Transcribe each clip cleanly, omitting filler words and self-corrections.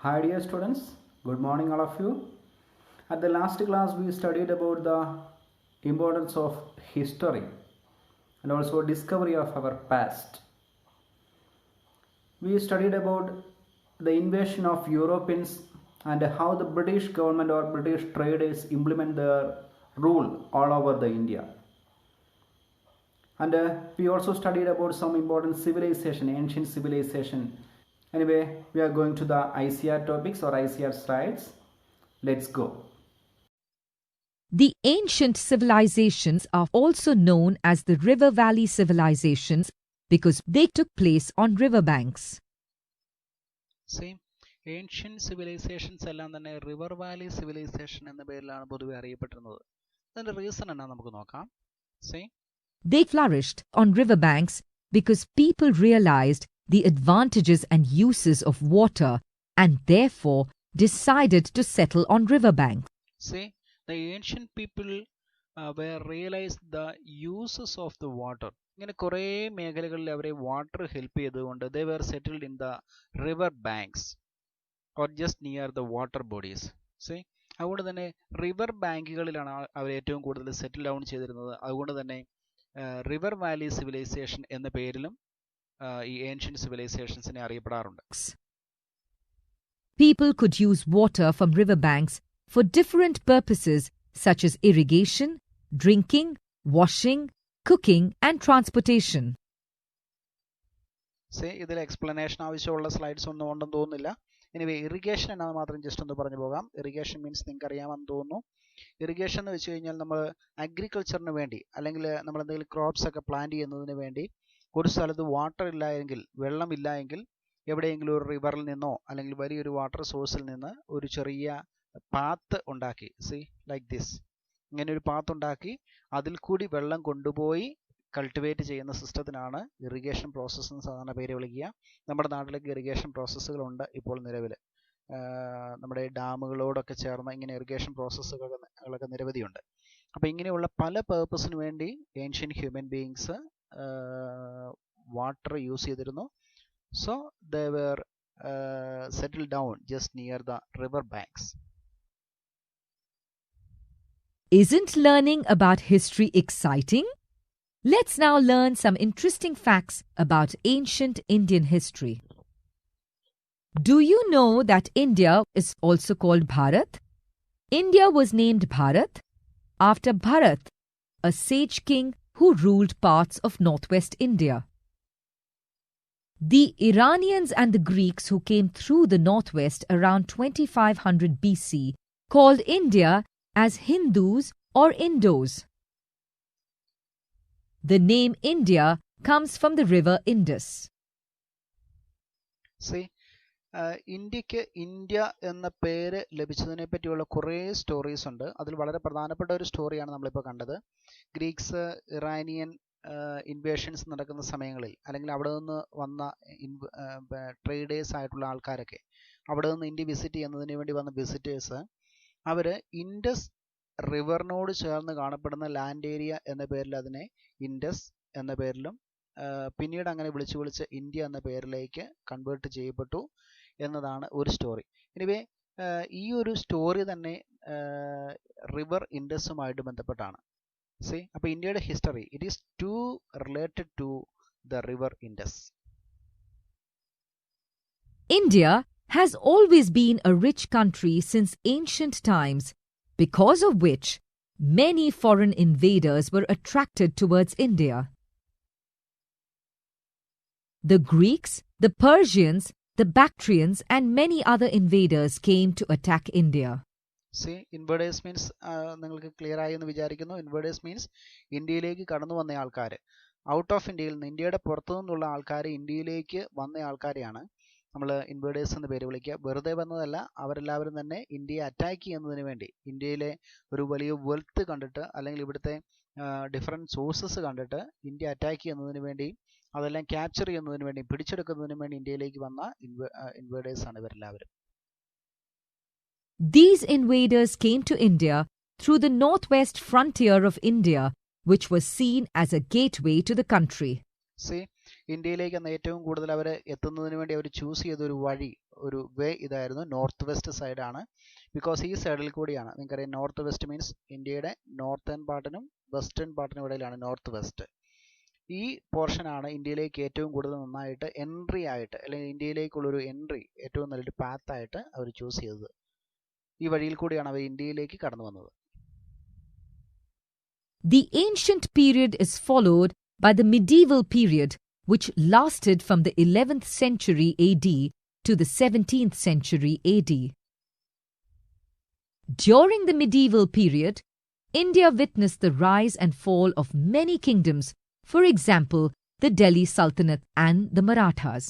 Hi dear students, good morning all of you. At the last class we studied about the importance of history and also discovery of our past. We studied about the invasion of Europeans and how the British government or British traders implement their rule all over the India. And we also studied about some important civilization, ancient civilization. Anyway, we are going to the ICR topics or ICR slides. Let's go. The ancient civilizations are also known as the river valley civilizations because they took place on riverbanks. Same ancient civilisations എല്ലാം തന്നെ river Valley civilisation എന്ന പേരിലാണ് പൊതുവെ അറിയപ്പെട്ടിരുന്നത്. അതിന്റെ reason എന്നാ നമുക്ക് നോക്കാം. Same They flourished on riverbanks because people realized the advantages and uses of water and therefore decided to settle on riverbanks. the ancient people were realized the uses of the water. ഇങ്ങനെ കുറേ മേഖലകളിൽ അവരെ water help ചെയ്തുകൊണ്ട് they were settled in the river banks or just near the water bodies. അതുകൊണ്ട് തന്നെ river ബാങ്കുകളിലാണ് അവർ ഏറ്റവും കൂടുതൽ settle down ചെയ്തിരുന്നത്. അതുകൊണ്ട് തന്നെ റിവർ വാലി സിവിലൈസേഷൻ എന്ന പേരിലും ഈ ancient സിവിലൈസേഷൻസിനെ അറിയപ്പെടാറുണ്ട്. People could use water from riverbanks for different purposes such as irrigation, drinking, washing, cooking and transportation. ഇതിൽ എക്സ്പ്ലനേഷൻ ആവശ്യമുള്ള സ്ലൈഡ്സ് ഒന്നും ഉണ്ടെന്ന് തോന്നുന്നില്ല. എനിവേ ഇറിഗേഷൻ എന്നാണ് മാത്രം ജസ്റ്റ് ഒന്ന് പറഞ്ഞു പോകാം. ഇറിഗേഷൻ മീൻസ് നിങ്ങൾക്ക് അറിയാമെന്ന് തോന്നുന്നു. ഇറിഗേഷൻ എന്ന് വെച്ച് കഴിഞ്ഞാൽ നമ്മൾ അഗ്രികൾച്ചറിന് വേണ്ടി അല്ലെങ്കിൽ നമ്മൾ എന്തെങ്കിലും ക്രോപ്സ് ഒക്കെ പ്ലാന്റ് ചെയ്യുന്നതിന് വേണ്ടി ഒരു സ്ഥലത്ത് വാട്ടർ ഇല്ല എങ്കിൽ, വെള്ളമില്ല എങ്കിൽ എവിടെയെങ്കിലും ഒരു റിവറിൽ നിന്നോ അല്ലെങ്കിൽ വലിയൊരു വാട്ടർ സോഴ്സിൽ നിന്ന് ഒരു ചെറിയ പാത്ത് ഉണ്ടാക്കി, ലൈക്ക് ദിസ്, ഇങ്ങനെ ഒരു പാത്ത് ഉണ്ടാക്കി അതിൽ കൂടി വെള്ളം കൊണ്ടുപോയി കൾട്ടിവേറ്റ് ചെയ്യുന്ന സിസ്റ്റത്തിനാണ് ഇറിഗേഷൻ പ്രോസസ്സ് എന്ന് സാധാരണ പേര് വിളിക്കുക. നമ്മുടെ നാട്ടിലേക്ക് ഇറിഗേഷൻ പ്രോസസ്സുകളുണ്ട് ഇപ്പോൾ നിലവിൽ. നമ്മുടെ ഡാമുകളോടൊക്കെ ചേർന്ന് ഇങ്ങനെ ഇറിഗേഷൻ പ്രോസസ്സുകളൊക്കെ നിരവധിയുണ്ട്. അപ്പോൾ ഇങ്ങനെയുള്ള പല പേർപ്പസിന് വേണ്ടി ancient human beings water use ചെയ്തിരുന്നു. So they were settle down just near the river banks. Isn't learning about history exciting? Let's now learn some interesting facts about ancient Indian history. Do you know that India is also called Bharat? India was named Bharat after Bharat, a sage king who ruled parts of northwest India. The Iranians and the Greeks who came through the northwest around 2500 BC called India as Hindus or Indos. The name India comes from the river Indus. ഇന്ത്യക്ക് India എന്ന പേര് ലഭിച്ചതിനെ പറ്റിയുള്ള കുറേ stories ഉണ്ട്. അതിൽ വളരെ പ്രധാനപ്പെട്ട ഒരു സ്റ്റോറിയാണ് നമ്മളിപ്പോൾ കണ്ടത്. ഗ്രീക്സ് ഇറാനിയൻ ഇൻവേഷൻസ് നടക്കുന്ന സമയങ്ങളിൽ അല്ലെങ്കിൽ അവിടെ നിന്ന് വന്ന ട്രേഡേഴ്സ് ആയിട്ടുള്ള ആൾക്കാരൊക്കെ അവിടെ നിന്ന് ഇന്ത്യ വിസിറ്റ് ചെയ്യുന്നതിന് വേണ്ടി വന്ന വിസിറ്റേഴ്സ് അവർ ഇൻഡസ് റിവറിനോട് ചേർന്ന് കാണപ്പെടുന്ന ലാൻഡ് ഏരിയ എന്ന പേരിൽ അതിനെ ഇൻഡസ് എന്ന പേരിലും പിന്നീട് അങ്ങനെ വിളിച്ച് ഇന്ത്യ എന്ന പേരിലേക്ക് കൺവേർട്ട് ചെയ്യപ്പെട്ടു എന്നതാണ് ഒരു സ്റ്റോറി. എനിവേ ഈ ഒരു സ്റ്റോറി തന്നെ റിവർ ഇൻഡസുമായിട്ട് ബന്ധപ്പെട്ടാണ്. അപ്പോൾ ഇന്ത്യയുടെ history it is to related to the river Indus. India has always been a rich country since ancient times, because of which many foreign invaders were attracted towards India. The Greeks, the Persians, the Bactrians and many other invaders came to attack India. Invaders means നിങ്ങൾക്ക് clear ആയി എന്ന് വിചാരിക്കുന്നു. Invaders means ഇന്ത്യയിലേക്ക് കടന്നു വന്ന ആൾക്കാർ, out of ഇന്ത്യയിൽ നിന്ന്, ഇന്ത്യയുടെ പുറത്തു നിന്നുള്ള ആൾക്കാർ ഇന്ത്യയിലേക്ക് വന്ന ആൾക്കാരെയാണ് നമ്മൾ ഇൻവേഡേഴ്സ് എന്ന് പേര് വിളിക്കുക. വെറുതെ വന്നതല്ല, അവരെല്ലാവരും തന്നെ ഇന്ത്യയെ അറ്റാക്ക് ചെയ്യുന്നതിന് വേണ്ടി, ഇന്ത്യയിലെ ഒരു വലിയ വെൽത്ത് കണ്ടിട്ട് അല്ലെങ്കിൽ ഇവിടുത്തെ ഡിഫറെൻറ്റ് സോഴ്സസ് കണ്ടിട്ട് ഇന്ത്യ അറ്റാക്ക് ചെയ്യുന്നതിന് വേണ്ടി, അതെല്ലാം ക്യാപ്ചർ ചെയ്യുന്നതിന് വേണ്ടി, പിടിച്ചെടുക്കുന്നതിന് വേണ്ടി ഇന്ത്യയിലേക്ക് വന്ന ഇൻവേഡേഴ്സ് ആണ് ഇവരെല്ലാവരും. These invaders came to India through the northwest frontier of India, which was seen as a gateway to the country. ഇന്ത്യയിലേക്ക് അന്ന് ഏറ്റവും കൂടുതൽ അവർ എത്തുന്നതിന് വേണ്ടി അവർ ചൂസ് ചെയ്തൊരു വഴി, ഒരു വേ ഇതായിരുന്നു നോർത്ത് വെസ്റ്റ് സൈഡാണ്. ബിക്കോസ് ഈ സൈഡിൽ കൂടിയാണ്, നിങ്ങൾക്കറിയാം നോർത്ത് വെസ്റ്റ് മീൻസ് ഇന്ത്യയുടെ നോർത്തേൺ പാർട്ടിനും വെസ്റ്റേൺ പാർട്ടിനും ഇടയിലാണ് നോർത്ത് വെസ്റ്റ്. ഈ പോർഷനാണ് ഇന്ത്യയിലേക്ക് ഏറ്റവും കൂടുതൽ നന്നായിട്ട് എൻട്രി ആയിട്ട്, അല്ലെങ്കിൽ ഇന്ത്യയിലേക്കുള്ളൊരു എൻട്രി ഏറ്റവും നല്ലൊരു പാത്തായിട്ട് അവർ ചൂസ് ചെയ്തത്. ഈ വഴിയിൽ കൂടിയാണ് അവർ ഇന്ത്യയിലേക്ക് കടന്നു വന്നത്. The ancient period is followed by the medieval period, which lasted from the 11th century AD to the 17th century AD. During the medieval period, India witnessed the rise and fall of many kingdoms, for example, the Delhi Sultanate and the Marathas.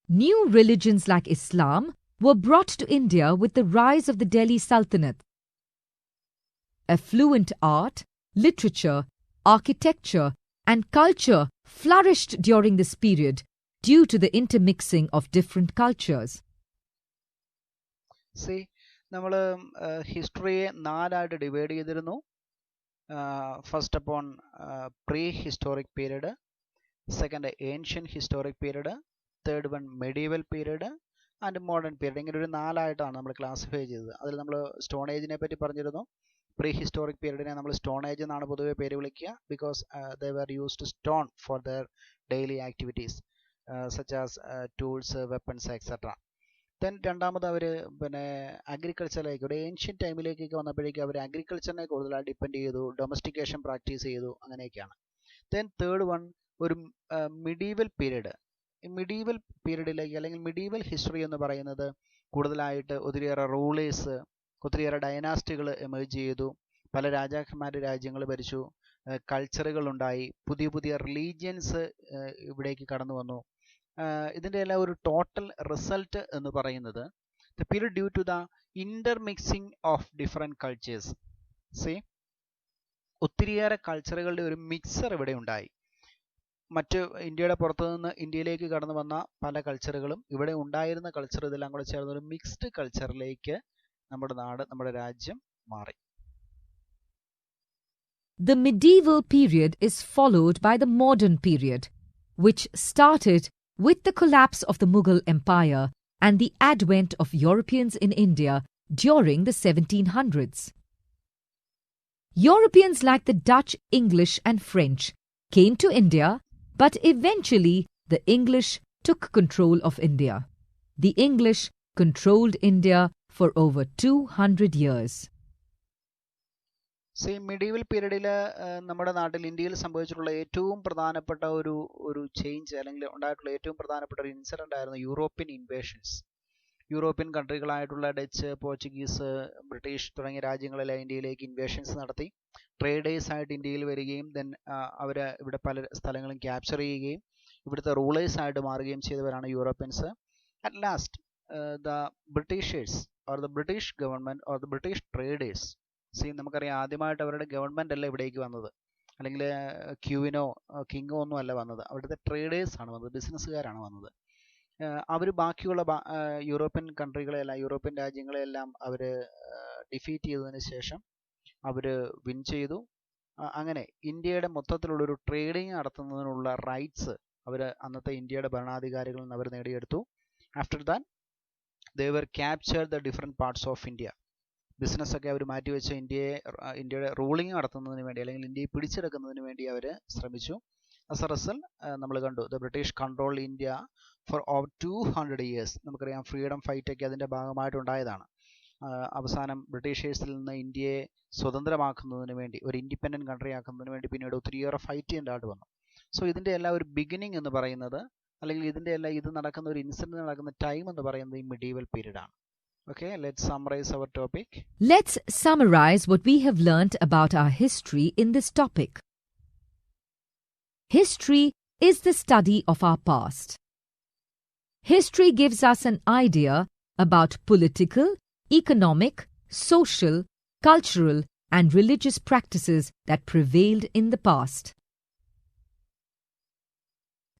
New religions like Islam were brought to India with the rise of the Delhi Sultanate. Affluent art, literature, architecture, and culture flourished during this period due to the intermixing of different cultures. See, നമ്മൾ ഹിസ്റ്ററിയെ 4ആയിട്ട് divide ചെയ്തിരുന്നു. First upon pre historic period, second ancient historic period, third one medieval period and modern period. ഇങ്ങനെ ഒരു 4ആയിട്ടാണ് നമ്മൾ classify ചെയ്തത്. അതിൽ നമ്മൾ stone ഏജിനെ പറ്റി പറഞ്ഞിരുന്നു. പ്രീ ഹിസ്റ്റോറിക് പീരീഡിനെ നമ്മൾ സ്റ്റോൺ ഏജ് എന്നാണ് പൊതുവെ പേര് വിളിക്കുക. Because they were used stone for their daily activities such as tools, weapons etcetera. Then രണ്ടാമത് അവർ അഗ്രികൾച്ചറിലേക്ക്, ഒരു ഏൻഷ്യൻ ടൈമിലേക്കൊക്കെ വന്നപ്പോഴേക്കും അവർ അഗ്രികൾച്ചറിനെ കൂടുതലായി ഡിപ്പെൻഡ് ചെയ്തു, ഡൊമസ്റ്റിക്കേഷൻ പ്രാക്ടീസ് ചെയ്തു, അങ്ങനെയൊക്കെയാണ്. ദെൻ തേർഡ് വൺ ഒരു മിഡീവൽ പീരീഡ്. ഈ മിഡീവൽ പീരീഡിലേക്ക് അല്ലെങ്കിൽ മിഡീവൽ ഹിസ്റ്ററി എന്ന് പറയുന്നത് കൂടുതലായിട്ട് ഒത്തിരിയേറെ റൂളേഴ്സ്, ഒത്തിരിയേറെ ഡൈനാസ്റ്റികൾ എമേർജ് ചെയ്തു, പല രാജാക്കന്മാർ രാജ്യങ്ങൾ ഭരിച്ചു, കൾച്ചറുകൾ ഉണ്ടായി, പുതിയ പുതിയ റിലീജിയൻസ് ഇവിടേക്ക് കടന്നു വന്നു. ഇതിൻ്റെ എല്ലാം ഒരു ടോട്ടൽ റിസൾട്ട് എന്ന് പറയുന്നത് the period due to the intermixing of different cultures. See, ഒത്തിരിയേറെ കൾച്ചറുകളുടെ ഒരു മിക്സർ ഇവിടെ ഉണ്ടായി. മറ്റ് ഇന്ത്യയുടെ പുറത്തു നിന്ന് ഇന്ത്യയിലേക്ക് കടന്നു വന്ന പല കൾച്ചറുകളും ഇവിടെ ഉണ്ടായിരുന്ന കൾച്ചർ ഇതെല്ലാം കൂടെ ചേർന്ന ഒരു മിക്സ്ഡ് കൾച്ചറിലേക്ക് നമ്മുടെ നാട്, നമ്മുടെ രാജ്യം മാറി. The medieval period is followed by the modern period, which started with the collapse of the Mughal Empire and the advent of Europeans in India during the 1700s. Europeans like the Dutch, English and French came to India, but eventually the English took control of India. The English controlled India for over 200 years. Medieval പീരീഡിൽ നമ്മുടെ നാട്ടിൽ, ഇന്ത്യയിൽ സംഭവിച്ചിട്ടുള്ള ഏറ്റവും പ്രധാനപ്പെട്ട ഒരു change, അല്ലെങ്കിൽ ഉണ്ടായിട്ടുള്ള ഏറ്റവും പ്രധാനപ്പെട്ട ഒരു ഇൻസിഡൻ്റ് ആയിരുന്നു യൂറോപ്യൻ ഇൻവേഷൻസ്. യൂറോപ്യൻ കൺട്രികളായിട്ടുള്ള ഡച്ച്, പോർച്ചുഗീസ്, ബ്രിട്ടീഷ് തുടങ്ങിയ രാജ്യങ്ങളെല്ലാം ഇന്ത്യയിലേക്ക് ഇൻവേഷൻസ് നടത്തി. ട്രേഡേഴ്സ് ആയിട്ട് ഇന്ത്യയിൽ വരികയും ദെൻ അവർ ഇവിടെ പല സ്ഥലങ്ങളും ക്യാപ്ചർ ചെയ്യുകയും ഇവിടുത്തെ റൂളേഴ്സായിട്ട് മാറുകയും ചെയ്തവരാണ് Europeans. At last the Britishers or the British government or the British traders, നമുക്കറിയാം ആദ്യമായിട്ട് അവരുടെ ഗവൺമെൻറ് അല്ല ഇവിടേക്ക് വന്നത്, അല്ലെങ്കിൽ ക്യൂവിനോ കിങ്ങോ ഒന്നും അല്ല വന്നത്, അവിടുത്തെ ട്രേഡേഴ്സാണ് വന്നത്, ബിസിനസ്സുകാരാണ് വന്നത്. അവർ ബാക്കിയുള്ള യൂറോപ്യൻ കൺട്രികളെല്ലാം, യൂറോപ്യൻ രാജ്യങ്ങളെല്ലാം അവർ ഡിഫീറ്റ് ചെയ്തതിന് ശേഷം അവർ വിൻ ചെയ്തു. അങ്ങനെ ഇന്ത്യയുടെ മൊത്തത്തിലുള്ളൊരു ട്രേഡിങ് നടത്തുന്നതിനുള്ള റൈറ്റ്സ് അവർ അന്നത്തെ ഇന്ത്യയുടെ ഭരണാധികാരികളിൽ നിന്ന് അവർ നേടിയെടുത്തു. After that they were captured the different parts of India. ബിസിനസ്സൊക്കെ അവർ മാറ്റിവെച്ച് ഇന്ത്യയുടെ റൂളിങ് നടത്തുന്നതിന് വേണ്ടി, അല്ലെങ്കിൽ ഇന്ത്യയെ പിടിച്ചെടുക്കുന്നതിന് വേണ്ടി അവർ ശ്രമിച്ചു. ആസ് എ റിസൾട്ട് നമ്മൾ കണ്ടു the British control India for over 200 years. നമുക്കറിയാം ഫ്രീഡം ഫൈറ്റൊക്കെ അതിൻ്റെ ഭാഗമായിട്ടുണ്ടായതാണ്. അവസാനം ബ്രിട്ടീഷേഴ്സിൽ നിന്ന് ഇന്ത്യയെ സ്വതന്ത്രമാക്കുന്നതിന് വേണ്ടി, ഒരു ഇൻഡിപെൻഡൻറ്റ് കൺട്രി ആക്കുന്നതിന് വേണ്ടി പിന്നീട് ഒത്തിരിയേറെ ഫൈറ്റ് ചെയ്യേണ്ടതായിട്ട് വന്നു. സോ ഇതിൻ്റെ എല്ലാം ഒരു ബിഗിനിങ് എന്ന് പറയുന്നത്, അല്ലെങ്കിൽ ഇതിൻ്റെ എല്ലാം ഇത് നടക്കുന്ന ഒരു ഇൻസിഡൻറ്റ് നടക്കുന്ന ടൈം എന്ന് പറയുന്നത് ഈ മിഡീവൽ പീരീഡ് ആണ്. Okay, let's summarize our topic. Let's summarize what we have learnt about our history in this topic. History is the study of our past. History gives us an idea about political, economic, social, cultural, and religious practices that prevailed in the past.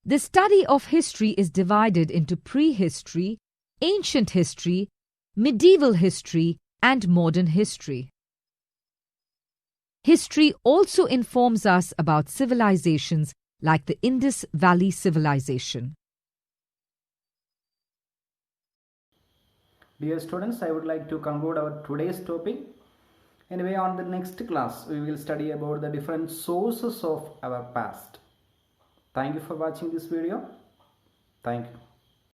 The study of history is divided into prehistory, ancient history, medieval history, and modern history. History also informs us about civilizations like the Indus Valley Civilization. Dear students, I would like to conclude our today's topic. Anyway, on the next class, we will study about the different sources of our past. Thank you for watching this video. Thank you.